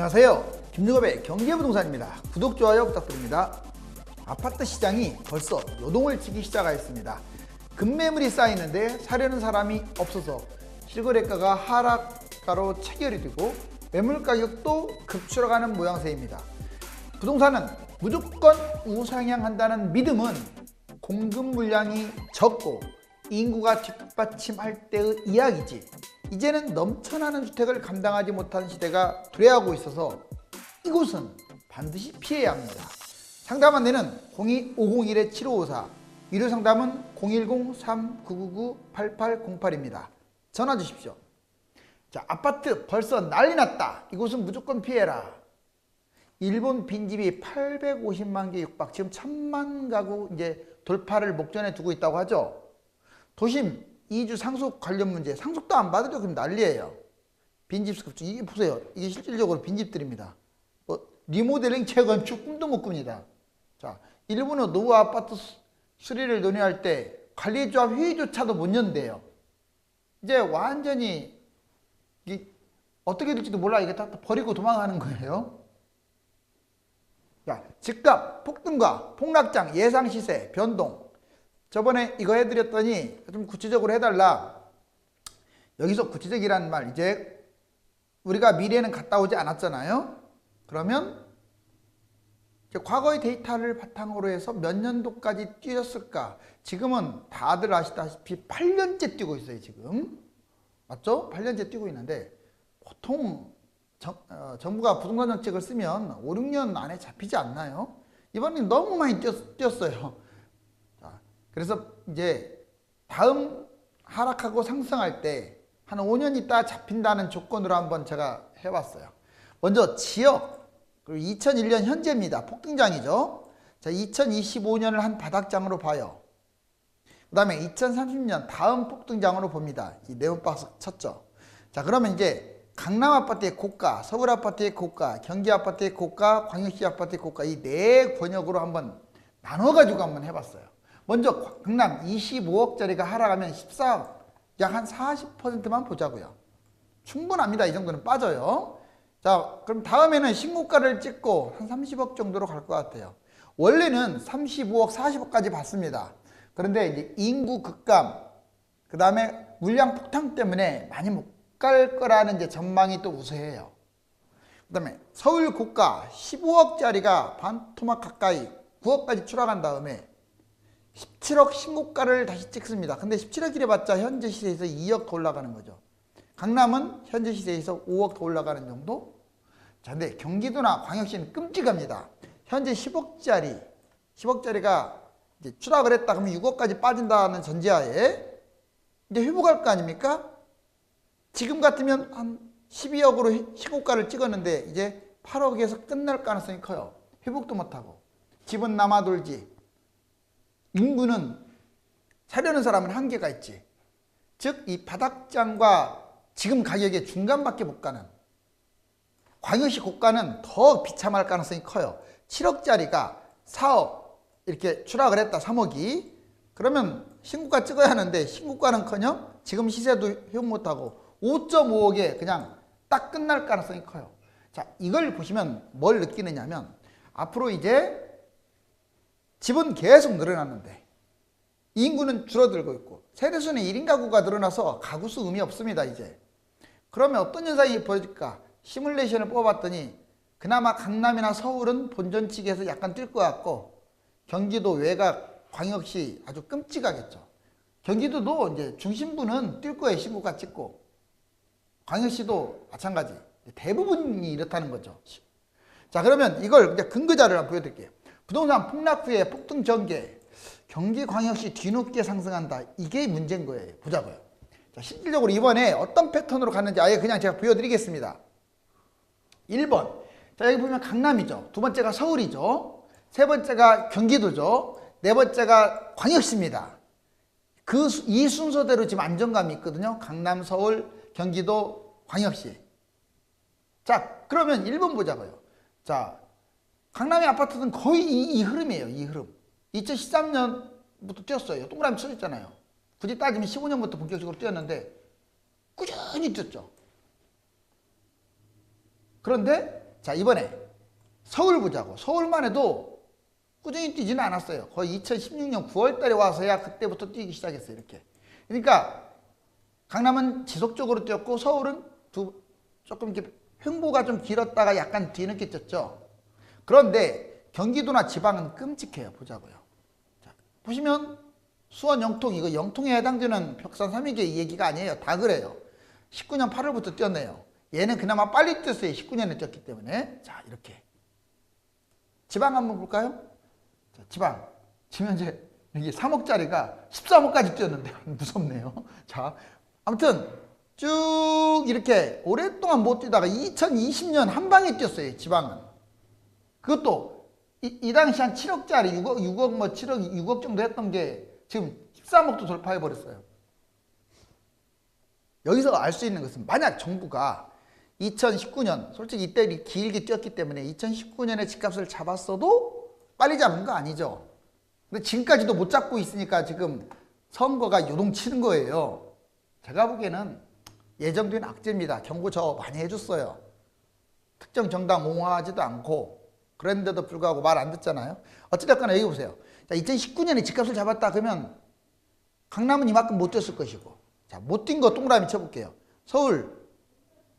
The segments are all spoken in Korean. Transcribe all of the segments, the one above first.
안녕하세요. 김유갑의 경제부동산입니다. 구독, 좋아요 부탁드립니다. 아파트 시장이 벌써 요동을 치기 시작하였습니다. 급매물이 쌓이는데 사려는 사람이 없어서 실거래가가 하락가로 체결이 되고 매물 가격도 급추락하는 모양새입니다. 부동산은 무조건 우상향한다는 믿음은 공급 물량이 적고 인구가 뒷받침할 때의 이야기지, 이제는 넘쳐나는 주택을 감당하지 못하는 시대가 도래하고 있어서 이곳은 반드시 피해야 합니다. 상담 안내는 02501-7554, 유료 상담은 010-3999-8808입니다. 전화 주십시오. 자, 아파트 벌써 난리 났다. 이곳은 무조건 피해라. 일본 빈집이 850만 개 육박, 지금 1000만 가구 이제 돌파를 목전에 두고 있다고 하죠. 도심 이주 상속 관련 문제, 상속도 안 받으려 그럼 난리예요. 빈집 급증, 이게 보세요. 이게 실질적으로 빈집들입니다. 리모델링, 재건축 꿈도 못 꿉니다. 자, 일본의 노후 아파트 수리를 논의할 때 관리조합 회의조차도 못 연대요. 이제 완전히 어떻게 될지도 몰라. 이게 다 버리고 도망가는 거예요. 자, 집값 폭등과 폭락장 예상 시세 변동. 저번에 이거 해드렸더니 좀 구체적으로 해달라. 여기서 구체적이라는 말, 이제 우리가 미래에는 갔다 오지 않았잖아요. 그러면 이제 과거의 데이터를 바탕으로 해서 몇 년도까지 뛰었을까. 지금은 다들 아시다시피 8년째 뛰고 있어요. 지금 맞죠? 8년째 뛰고 있는데 보통 정부가 부동산 정책을 쓰면 5, 6년 안에 잡히지 않나요? 이번엔 너무 많이 뛰었어요. 그래서 이제 다음 하락하고 상승할 때 한 5년 있다 잡힌다는 조건으로 한번 제가 해봤어요. 먼저 지역, 그리고 2001년 현재입니다. 폭등장이죠. 자, 2025년을 한 바닥장으로 봐요. 그 다음에 2030년 다음 폭등장으로 봅니다. 이 네모박스 쳤죠. 자, 그러면 이제 강남 아파트의 고가, 서울 아파트의 고가, 경기 아파트의 고가, 광역시 아파트의 고가, 이 네 권역으로 한번 나눠가지고 한번 해봤어요. 먼저 강남 25억짜리가 하락하면 14억, 약 한 40%만 보자고요. 충분합니다. 이 정도는 빠져요. 자, 그럼 다음에는 신고가를 찍고 한 30억 정도로 갈 것 같아요. 원래는 35억, 40억까지 봤습니다. 그런데 이제 인구 급감, 그 다음에 물량 폭탄 때문에 많이 못 갈 거라는 이제 전망이 또 우세해요. 그 다음에 서울 고가 15억짜리가 반토막 가까이 9억까지 추락한 다음에 17억 신고가를 다시 찍습니다. 근데 17억 이래봤자 현재 시세에서 2억 더 올라가는 거죠. 강남은 현재 시세에서 5억 더 올라가는 정도? 자, 근데 경기도나 광역시는 끔찍합니다. 현재 10억짜리가 이제 추락을 했다 그러면 6억까지 빠진다는 전제하에 이제 회복할 거 아닙니까? 지금 같으면 한 12억으로 신고가를 찍었는데 이제 8억에서 끝날 가능성이 커요. 회복도 못하고 집은 남아돌지, 인구는 사려는 사람은 한계가 있지. 즉 이 바닥장과 지금 가격의 중간밖에 못 가는 광역시 고가는 더 비참할 가능성이 커요. 7억짜리가 4억 이렇게 추락을 했다. 3억이 그러면 신고가 찍어야 하는데 신고가는커녕 지금 시세도 회복 못하고 5.5억에 그냥 딱 끝날 가능성이 커요. 자, 이걸 보시면 뭘 느끼느냐면 앞으로 이제 집은 계속 늘어났는데 인구는 줄어들고 있고 세대수는 1인 가구가 늘어나서 가구수 의미 없습니다. 이제 그러면 어떤 현상이 벌어질까? 시뮬레이션을 뽑아봤더니 그나마 강남이나 서울은 본전치기에서 약간 뛸 것 같고 경기도 외곽, 광역시 아주 끔찍하겠죠. 경기도도 이제 중심부는 뛸 거예요. 신고가 찍고 광역시도 마찬가지. 대부분이 이렇다는 거죠. 자, 그러면 이걸 이제 근거자료를 한번 보여드릴게요. 부동산 폭락 후에 폭등 전개, 경기광역시 뒤늦게 상승한다. 이게 문제인 거예요. 보자고요. 자, 실질적으로 이번에 어떤 패턴으로 갔는지 아예 그냥 제가 보여드리겠습니다. 1번. 자, 여기 보면 강남이죠. 두 번째가 서울이죠. 세 번째가 경기도죠. 네 번째가 광역시입니다. 이 순서대로 지금 안정감이 있거든요. 강남, 서울, 경기도, 광역시. 자, 그러면 1번 보자고요. 자, 강남의 아파트는 거의 이 흐름이에요. 이 흐름. 2013년부터 뛰었어요. 동그라미 쳐있잖아요. 굳이 따지면 15년부터 본격적으로 뛰었는데 꾸준히 뛰었죠. 그런데 자, 이번에 서울 보자고. 서울만 해도 꾸준히 뛰지는 않았어요. 거의 2016년 9월 달에 와서야 그때부터 뛰기 시작했어요. 이렇게. 그러니까 강남은 지속적으로 뛰었고 서울은 조금 이렇게 횡보가 좀 길었다가 약간 뒤늦게 뛰었죠. 그런데 경기도나 지방은 끔찍해요. 보자고요. 자, 보시면 수원 영통, 이거 영통에 해당되는 벽산 3위계 얘기가 아니에요. 다 그래요. 19년 8월부터 뛰었네요. 얘는 그나마 빨리 뛰었어요. 19년에 뛰었기 때문에. 자, 이렇게. 지방 한번 볼까요? 자, 지방. 지금 현재 여기 3억짜리가 13억까지 뛰었는데 무섭네요. 자, 아무튼 쭉 이렇게 오랫동안 못 뛰다가 2020년 한 방에 뛰었어요. 지방은. 그것도 이 당시 한 7억짜리 6억 뭐 7억 6억 정도 했던 게 지금 13억도 돌파해 버렸어요. 여기서 알 수 있는 것은 만약 정부가 2019년 솔직히 이때 길게 뛰었기 때문에 2019년에 집값을 잡았어도 빨리 잡은 거 아니죠. 근데 지금까지도 못 잡고 있으니까 지금 선거가 요동치는 거예요. 제가 보기에는 예정된 악재입니다. 경고 저 많이 해줬어요. 특정 정당 옹호하지도 않고 그런데도 불구하고 말 안 듣잖아요. 어찌됐거나 여기 보세요. 자, 2019년에 집값을 잡았다 그러면 강남은 이만큼 못 뛰었을 것이고, 자, 못 뛴 거 동그라미 쳐볼게요. 서울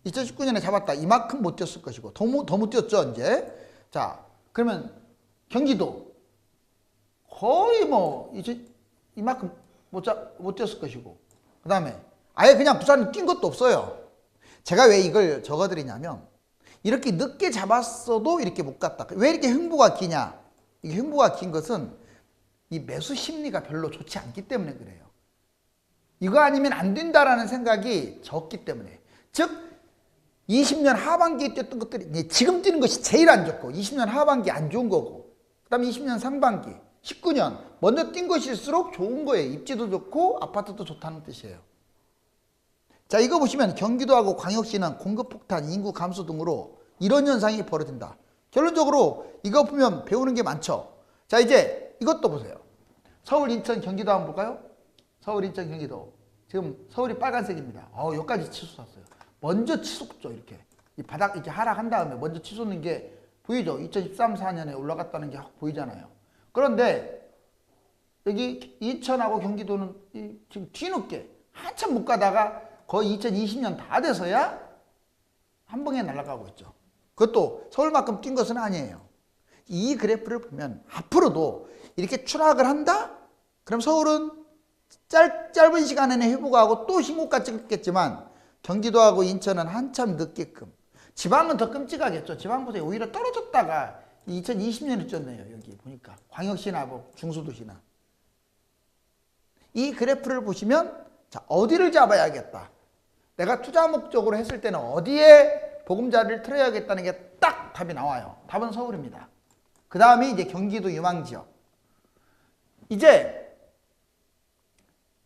2019년에 잡았다 이만큼 못 뛰었을 것이고 더 못 뛰었죠 이제. 자, 그러면 경기도 거의 뭐 이제 이만큼 못 뛰었을 것이고, 그 다음에 아예 그냥 부산은 뛴 것도 없어요. 제가 왜 이걸 적어드리냐면 이렇게 늦게 잡았어도 이렇게 못 갔다. 왜 이렇게 흥부가 기냐? 이게 흥부가 긴 것은 이 매수 심리가 별로 좋지 않기 때문에 그래요. 이거 아니면 안 된다라는 생각이 적기 때문에. 즉 20년 하반기에 뛰었던 것들이 지금 뛰는 것이 제일 안 좋고 20년 하반기 안 좋은 거고, 그 다음에 20년 상반기 19년 먼저 뛴 것일수록 좋은 거예요. 입지도 좋고 아파트도 좋다는 뜻이에요. 자, 이거 보시면 경기도하고 광역시는 공급 폭탄, 인구 감소 등으로 이런 현상이 벌어진다. 결론적으로 이거 보면 배우는 게 많죠. 자, 이제 이것도 보세요. 서울, 인천, 경기도 한번 볼까요? 서울, 인천, 경기도. 지금 서울이 빨간색입니다. 여기까지 치솟았어요. 먼저 치솟죠, 이렇게. 이 바닥 이렇게 하락한 다음에 먼저 치솟는 게 보이죠? 2013, 14년에 올라갔다는 게 확 보이잖아요. 그런데 여기 인천하고 경기도는 지금 뒤늦게 한참 못 가다가 거의 2020년 다 돼서야 한 방에 날아가고 있죠. 그것도 서울만큼 뛴 것은 아니에요. 이 그래프를 보면 앞으로도 이렇게 추락을 한다? 그럼 서울은 짧은 시간에는 회복하고 또 신고가 찍겠지만 경기도하고 인천은 한참 늦게끔. 지방은 더 끔찍하겠죠. 지방 보세요. 오히려 떨어졌다가 2020년에 뛰었네요. 여기 보니까 광역시나 뭐 중소도시나. 이 그래프를 보시면 자, 어디를 잡아야겠다. 내가 투자 목적으로 했을 때는 어디에 보금자리를 틀어야겠다는 게 딱 답이 나와요. 답은 서울입니다. 그 다음에 이제 경기도 유망지역. 이제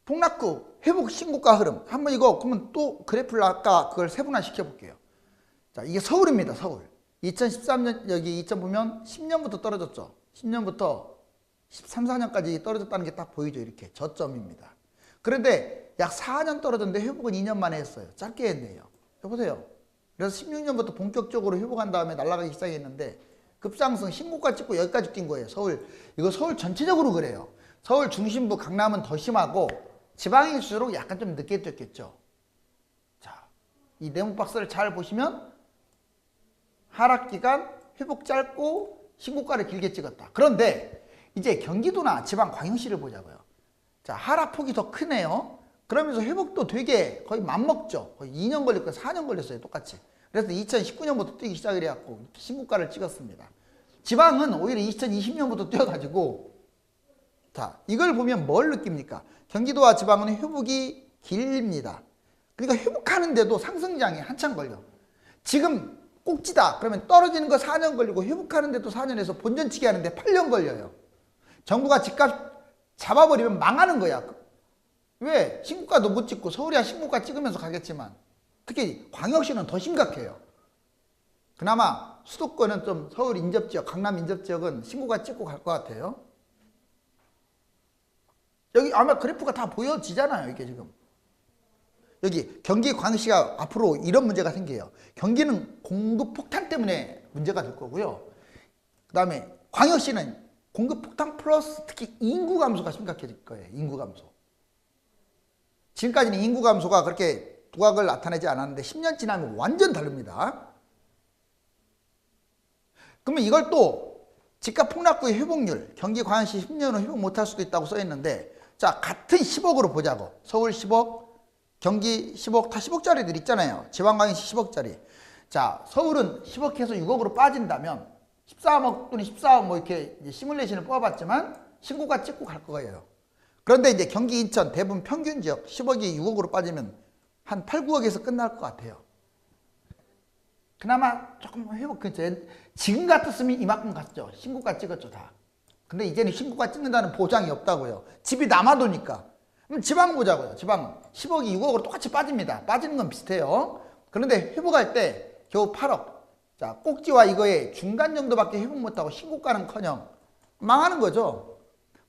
폭락구 회복 신고가 흐름. 한번 이거 그러면 또 그래프를 아까 그걸 세분화 시켜볼게요. 자, 이게 서울입니다. 서울. 2013년 여기 2000 보면 10년부터 떨어졌죠. 10년부터 13, 14년까지 떨어졌다는 게 딱 보이죠. 이렇게 저점입니다. 그런데 약 4년 떨어졌는데 회복은 2년 만에 했어요. 짧게 했네요. 여보세요. 그래서 16년부터 본격적으로 회복한 다음에 날아가기 시작했는데 급상승 신고가 찍고 여기까지 뛴 거예요. 서울. 이거 서울 전체적으로 그래요. 서울 중심부 강남은 더 심하고 지방일수록 약간 좀 늦게 뛰었겠죠. 자, 이 네모 박스를 잘 보시면 하락 기간 회복 짧고 신고가를 길게 찍었다. 그런데 이제 경기도나 지방 광역시를 보자고요. 자, 하락폭이 더 크네요. 그러면서 회복도 되게 거의 맞먹죠. 거의 2년 걸렸고 4년 걸렸어요. 똑같이. 그래서 2019년부터 뛰기 시작을 해갖고 신고가를 찍었습니다. 지방은 오히려 2020년부터 뛰어가지고 자, 이걸 보면 뭘 느낍니까? 경기도와 지방은 회복이 길입니다. 그러니까 회복하는데도 상승장에 한참 걸려. 지금 꼭지다. 그러면 떨어지는 거 4년 걸리고 회복하는데도 4년에서 본전치기 하는데 8년 걸려요. 정부가 집값 잡아버리면 망하는 거야. 왜? 신고가도 못 찍고 서울이야 신고가 찍으면서 가겠지만 특히 광역시는 더 심각해요. 그나마 수도권은 좀 서울 인접지역, 강남 인접지역은 신고가 찍고 갈 것 같아요. 여기 아마 그래프가 다 보여지잖아요. 이게 지금. 여기 경기 광역시가 앞으로 이런 문제가 생겨요. 경기는 공급 폭탄 때문에 문제가 될 거고요. 그 다음에 광역시는 공급 폭탄 플러스 특히 인구 감소가 심각해질 거예요. 인구 감소. 지금까지는 인구 감소가 그렇게 두각을 나타내지 않았는데 10년 지나면 완전 다릅니다. 그러면 이걸 또 집값 폭락구의 회복률, 경기 광역시 10년 후 회복 못할 수도 있다고 써있는데, 자, 같은 10억으로 보자고. 서울 10억, 경기 10억, 다 10억짜리들 있잖아요. 지방광역시 10억짜리. 자, 서울은 10억 해서 6억으로 빠진다면 13억 또는 14억 뭐 이렇게 시뮬레이션을 뽑아봤지만 신고가 찍고 갈 거예요. 그런데 이제 경기, 인천, 대부분 평균 지역 10억이 6억으로 빠지면 한 8, 9억에서 끝날 것 같아요. 그나마 조금 회복, 지금 같았으면 이만큼 갔죠. 신고가 찍었죠, 다. 근데 이제는 신고가 찍는다는 보장이 없다고요. 집이 남아도니까. 그럼 지방 보자고요. 지방 10억이 6억으로 똑같이 빠집니다. 빠지는 건 비슷해요. 그런데 회복할 때 겨우 8억. 자, 꼭지와 이거의 중간 정도밖에 회복 못하고 신고가는커녕 망하는 거죠.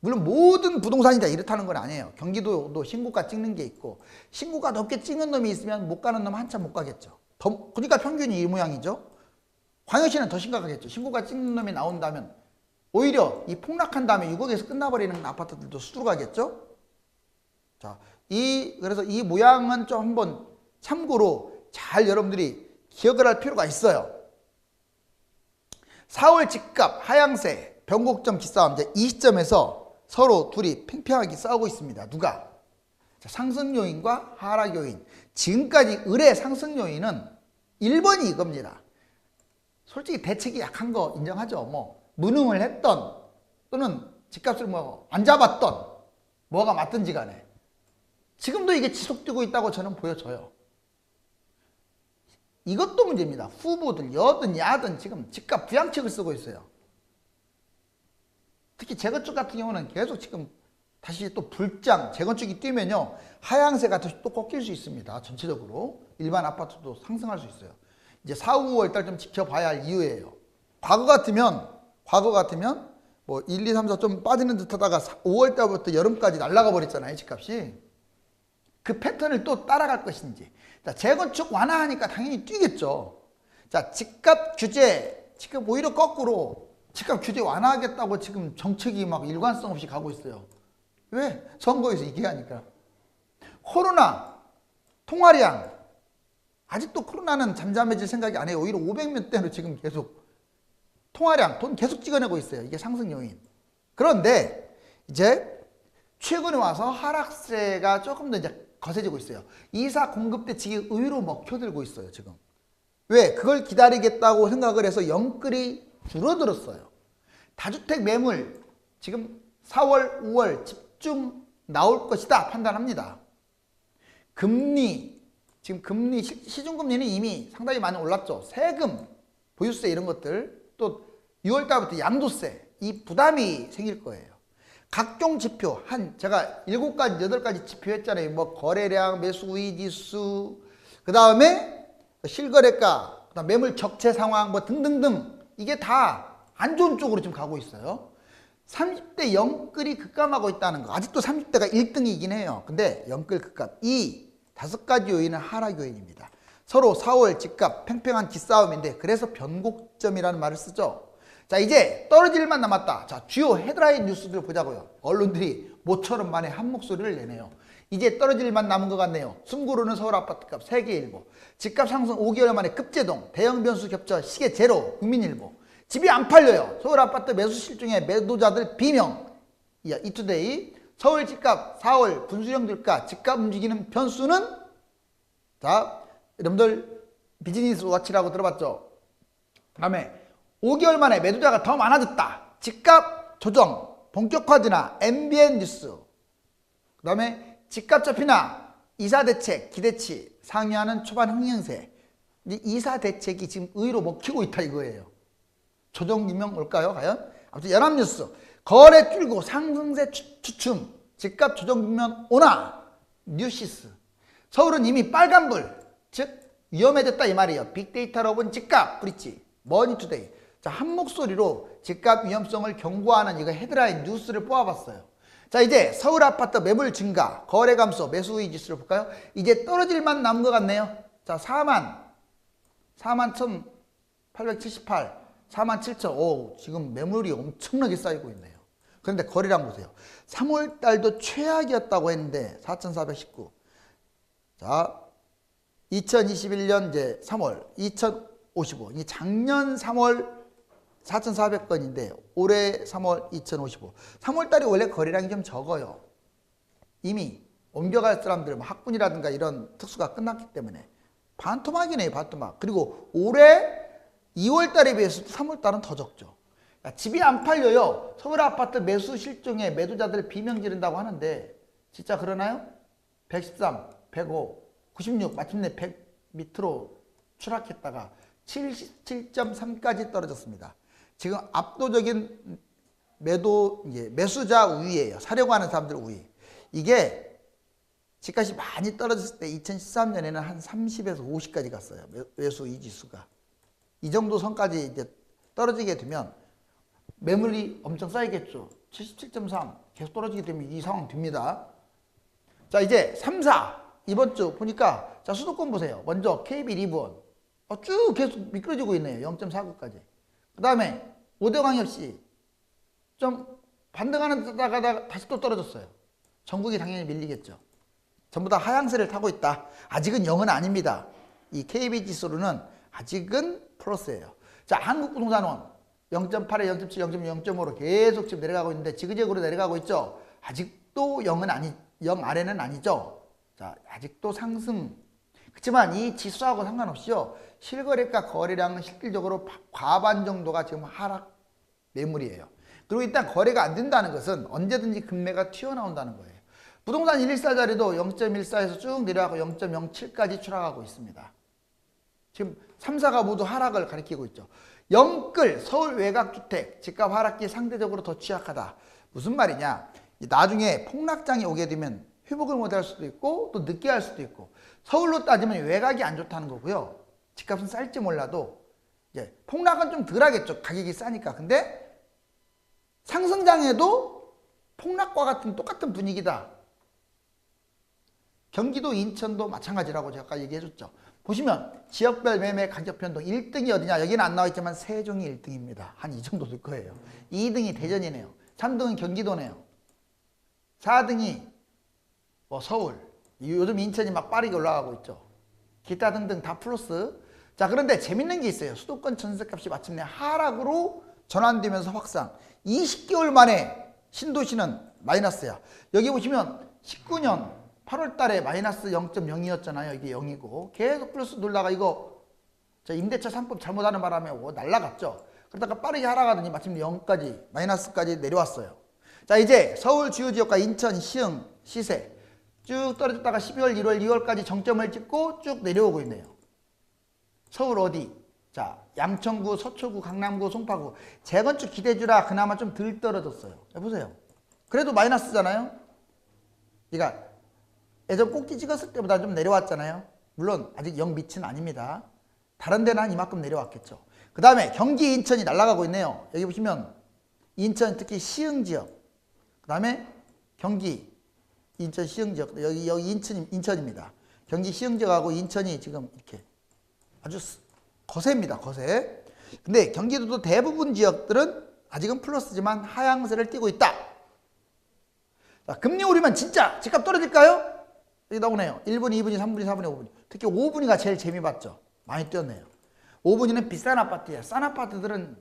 물론 모든 부동산이 다 이렇다는 건 아니에요. 경기도도 신고가 찍는 게 있고, 신고가 높게 찍는 놈이 있으면 못 가는 놈은 한참 못 가겠죠. 그러니까 평균이 이 모양이죠. 광역시는 더 심각하겠죠. 신고가 찍는 놈이 나온다면 오히려 이 폭락한 다음에 6억에서 끝나버리는 아파트들도 수두로 가겠죠. 자, 그래서 이 모양은 좀 한번 참고로 잘 여러분들이 기억을 할 필요가 있어요. 4월 집값 하향세 변곡점 기싸움, 이제 이 시점에서 서로 둘이 팽팽하게 싸우고 있습니다. 누가? 자, 상승 요인과 하락 요인. 지금까지 을의 상승 요인은 1번이 이겁니다. 솔직히 대책이 약한 거 인정하죠. 뭐 무능을 했던 또는 집값을 뭐 안 잡았던 뭐가 맞든지 간에 지금도 이게 지속되고 있다고 저는 보여져요. 이것도 문제입니다. 후보들 여든 야든 지금 집값 부양책을 쓰고 있어요. 특히 재건축 같은 경우는 계속 지금 다시 또 불장 재건축이 뛰면요 하향세가 다시 또 꺾일 수 있습니다. 전체적으로 일반 아파트도 상승할 수 있어요. 이제 4, 5월 달 좀 지켜봐야 할 이유예요. 과거 같으면 뭐 1, 2, 3, 4 좀 빠지는 듯 하다가 5월 달부터 여름까지 날아가 버렸잖아요. 집값이. 그 패턴을 또 따라갈 것인지. 자, 재건축 완화하니까 당연히 뛰겠죠. 자, 집값 규제, 지금 오히려 거꾸로 집값 규제 완화하겠다고 지금 정책이 막 일관성 없이 가고 있어요. 왜? 선거에서 이기게 하니까. 코로나, 통화량. 아직도 코로나는 잠잠해질 생각이 안 해요. 오히려 500명대로 지금 계속 통화량, 돈 계속 찍어내고 있어요. 이게 상승 요인. 그런데 이제 최근에 와서 하락세가 조금 더 이제 거세지고 있어요. 이사 공급 대책이 의외로 먹혀들고 있어요, 지금. 왜? 그걸 기다리겠다고 생각을 해서 영끌이 줄어들었어요. 다주택 매물 지금 4월, 5월 집중 나올 것이다 판단합니다. 금리, 지금 금리, 시중금리는 이미 상당히 많이 올랐죠. 세금, 보유세 이런 것들, 또 6월 달부터 양도세, 이 부담이 생길 거예요. 각종 지표, 제가 7가지, 8가지 지표 했잖아요. 뭐 거래량, 매수 우위 지수, 그 다음에 실거래가, 그다음 매물 적체 상황 뭐 등등등, 이게 다 안 좋은 쪽으로 지금 가고 있어요. 30대 영끌이 급감하고 있다는 거. 아직도 30대가 1등이긴 해요. 근데 영끌 급감. 이 5가지 요인은 하락 요인입니다. 서로 4월 집값 팽팽한 기싸움인데 그래서 변곡점이라는 말을 쓰죠. 자, 이제 떨어질 일만 남았다. 자, 주요 헤드라인 뉴스들 보자고요. 언론들이 모처럼 만에 한 목소리를 내네요. 이제 떨어질 일만 남은 것 같네요. 숨고르는 서울 아파트값 세계일보. 집값 상승 5개월 만에 급제동. 대형 변수 겹쳐 시계 제로. 국민일보. 집이 안 팔려요. 서울 아파트 매수 실종에 매도자들 비명. 이투데이. 서울 집값 4월 분수령 들가 집값 움직이는 변수는, 자, 여러분들 비즈니스 워치라고 들어봤죠? 그 다음에 5개월 만에 매도자가 더 많아졌다. 집값 조정 본격화되나 MBN 뉴스. 그 다음에 집값 잡히나 이사대책 기대치 상회하는 초반 흥행세. 이사대책이 지금 의외로 먹히고 있다 이거예요. 조정 임명 올까요 과연? 아무튼 연합뉴스. 거래 줄고 상승세 추춤. 집값 조정 국면 오나. 뉴시스. 서울은 이미 빨간불, 즉 위험해졌다 이 말이에요. 빅데이터로 본 집값 브릿지. 머니투데이. 자, 한 목소리로 집값 위험성을 경고하는 이거 헤드라인 뉴스를 뽑아봤어요. 자, 이제 서울 아파트 매물 증가, 거래 감소, 매수 우위 지수를 볼까요? 이제 떨어질 만 남은 것 같네요. 자, 4만 878, 47,000. 오, 지금 매물이 엄청나게 쌓이고 있네요. 그런데 거래량 보세요. 3월 달도 최악이었다고 했는데 4,419. 자, 2021년 이제 3월 2,055. 이 작년 3월 4,400건인데 올해 3월 2,055. 3월 달이 원래 거래량이 좀 적어요. 이미 옮겨갈 사람들, 학군이라든가 이런 특수가 끝났기 때문에 반토막이네요, 반토막. 그리고 올해 2월 달에 비해서 3월 달은 더 적죠. 집이 안 팔려요. 서울 아파트 매수 실종에 매도자들 비명 지른다고 하는데 진짜 그러나요? 113, 105, 96 마침내 100 밑으로 추락했다가 77.3까지 떨어졌습니다. 지금 압도적인 매수자 우위예요. 사려고 하는 사람들 우위. 이게 집값이 많이 떨어졌을 때 2013년에는 한 30에서 50까지 갔어요. 매수 이지수가. 이 정도 선까지 이제 떨어지게 되면 매물이 엄청 쌓이겠죠. 77.3 계속 떨어지게 되면 이 상황 됩니다. 자, 이제 3, 4 이번 주 보니까 자, 수도권 보세요. 먼저 KB 리브원 쭉 계속 미끄러지고 있네요. 0.49까지. 그 다음에 오대광역시 좀 반등하는 데다가 다시 또 떨어졌어요. 전국이 당연히 밀리겠죠. 전부 다 하향세를 타고 있다. 아직은 0은 아닙니다. 이 KB 지수로는 아직은 플러스예요. 자, 한국부동산원 0.8에 0.7, 0.6, 0.5로 계속 지금 내려가고 있는데 지그재그로 내려가고 있죠. 아직도 0 아래는 아니죠. 자, 아직도 상승. 그렇지만 이 지수하고 상관없이요. 실거래가 거래량은 실질적으로 과반 정도가 지금 하락 매물이에요. 그리고 일단 거래가 안 된다는 것은 언제든지 급매가 튀어나온다는 거예요. 부동산 114자리도 0.14에서 쭉 내려가고 0.07까지 추락하고 있습니다. 지금 3, 4가 모두 하락을 가리키고 있죠. 영끌, 서울 외곽주택, 집값 하락기 상대적으로 더 취약하다. 무슨 말이냐? 나중에 폭락장이 오게 되면 회복을 못할 수도 있고 또 늦게 할 수도 있고 서울로 따지면 외곽이 안 좋다는 거고요. 집값은 쌀지 몰라도 이제 폭락은 좀 덜 하겠죠. 가격이 싸니까. 근데 상승장에도 폭락과 같은 똑같은 분위기다. 경기도 인천도 마찬가지라고 제가 아까 얘기해줬죠. 보시면 지역별 매매 가격 변동 1등이 어디냐? 여기는 안 나와 있지만 세종이 1등입니다. 한 이 정도 될 거예요. 2등이 대전이네요. 3등은 경기도네요. 4등이 뭐 서울. 요즘 인천이 막 빠르게 올라가고 있죠. 기타 등등 다 플러스. 자, 그런데 재밌는 게 있어요. 수도권 전세값이 마침내 하락으로 전환되면서 확상. 20개월 만에 신도시는 마이너스야. 여기 보시면 19년 8월 달에 마이너스 0.0이었잖아요. 이게 0이고 계속 플러스 놀다가 이거 임대차 3법 잘못하는 바람에 날라갔죠. 그러다가 빠르게 하락하더니 마침내 0까지 마이너스까지 내려왔어요. 자, 이제 서울 주요 지역과 인천, 시흥, 시세 쭉 떨어졌다가 12월, 1월, 2월까지 정점을 찍고 쭉 내려오고 있네요. 서울 어디? 자, 양천구, 서초구, 강남구, 송파구 재건축 기대주라 그나마 좀 덜 떨어졌어요. 보세요. 그래도 마이너스잖아요. 그러니까 예전 꼭지 찍었을 때보다 좀 내려왔잖아요. 물론 아직 0 밑은 아닙니다. 다른 데는 한 이만큼 내려왔겠죠. 그 다음에 경기 인천이 날아가고 있네요. 여기 보시면 인천 특히 시흥 지역, 그 다음에 경기 인천 시흥 지역, 여기 인천입니다. 경기 시흥 지역하고 인천이 지금 이렇게 아주 거세입니다. 거세. 근데 경기도도 대부분 지역들은 아직은 플러스지만 하향세를 띠고 있다. 자, 금리 오르면 진짜 집값 떨어질까요? 여기 나오네요. 1분이, 2분이, 3분이, 4분이, 5분이. 특히 5분이가 제일 재미봤죠. 많이 뛰었네요. 5분이는 비싼 아파트야. 싼 아파트들은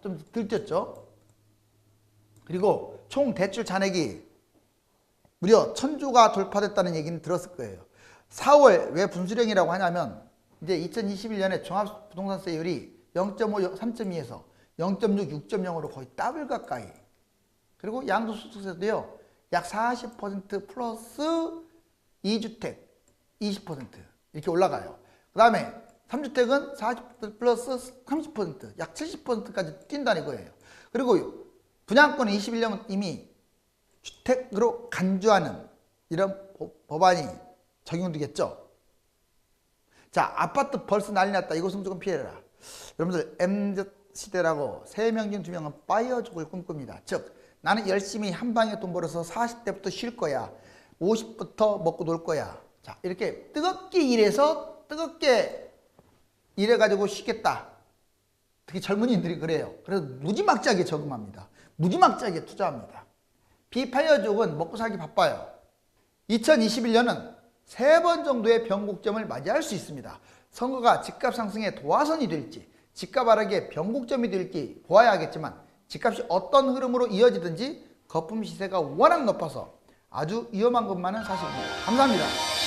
좀 덜 뛰었죠. 그리고 총 대출 잔액이 무려 1000조가 돌파됐다는 얘기는 들었을 거예요. 4월 왜 분수령이라고 하냐면 이제 2021년에 종합부동산세율이 0.5, 3.2에서 0.6, 6.0으로 거의 더블 가까이. 그리고 양도소득세도요. 약 40% 플러스 2주택 20% 이렇게 올라가요. 그 다음에 3주택은 40% 플러스 30% 약 70%까지 뛴다는 거예요. 그리고 분양권은 21년 이미 주택으로 간주하는 이런 법안이 적용되겠죠. 자, 아파트 벌써 난리 났다. 이것은 무조건 피해라. 여러분들 MZ시대라고 3명 중 2명은 빠이어족을 꿈꿉니다. 즉 나는 열심히 한 방에 돈 벌어서 40대부터 쉴 거야. 50부터 먹고 놀 거야. 자, 이렇게 뜨겁게 일해서 뜨겁게 일해가지고 쉬겠다. 특히 젊은이들이 그래요. 그래서 무지막지하게 저금합니다. 무지막지하게 투자합니다. 비파이어족은 먹고 살기 바빠요. 2021년은 3번 정도의 변곡점을 맞이할 수 있습니다. 선거가 집값 상승의 도화선이 될지 집값 하락의 변곡점이 될지 보아야 하겠지만 집값이 어떤 흐름으로 이어지든지 거품 시세가 워낙 높아서 아주 위험한 것만은 사실입니다. 감사합니다.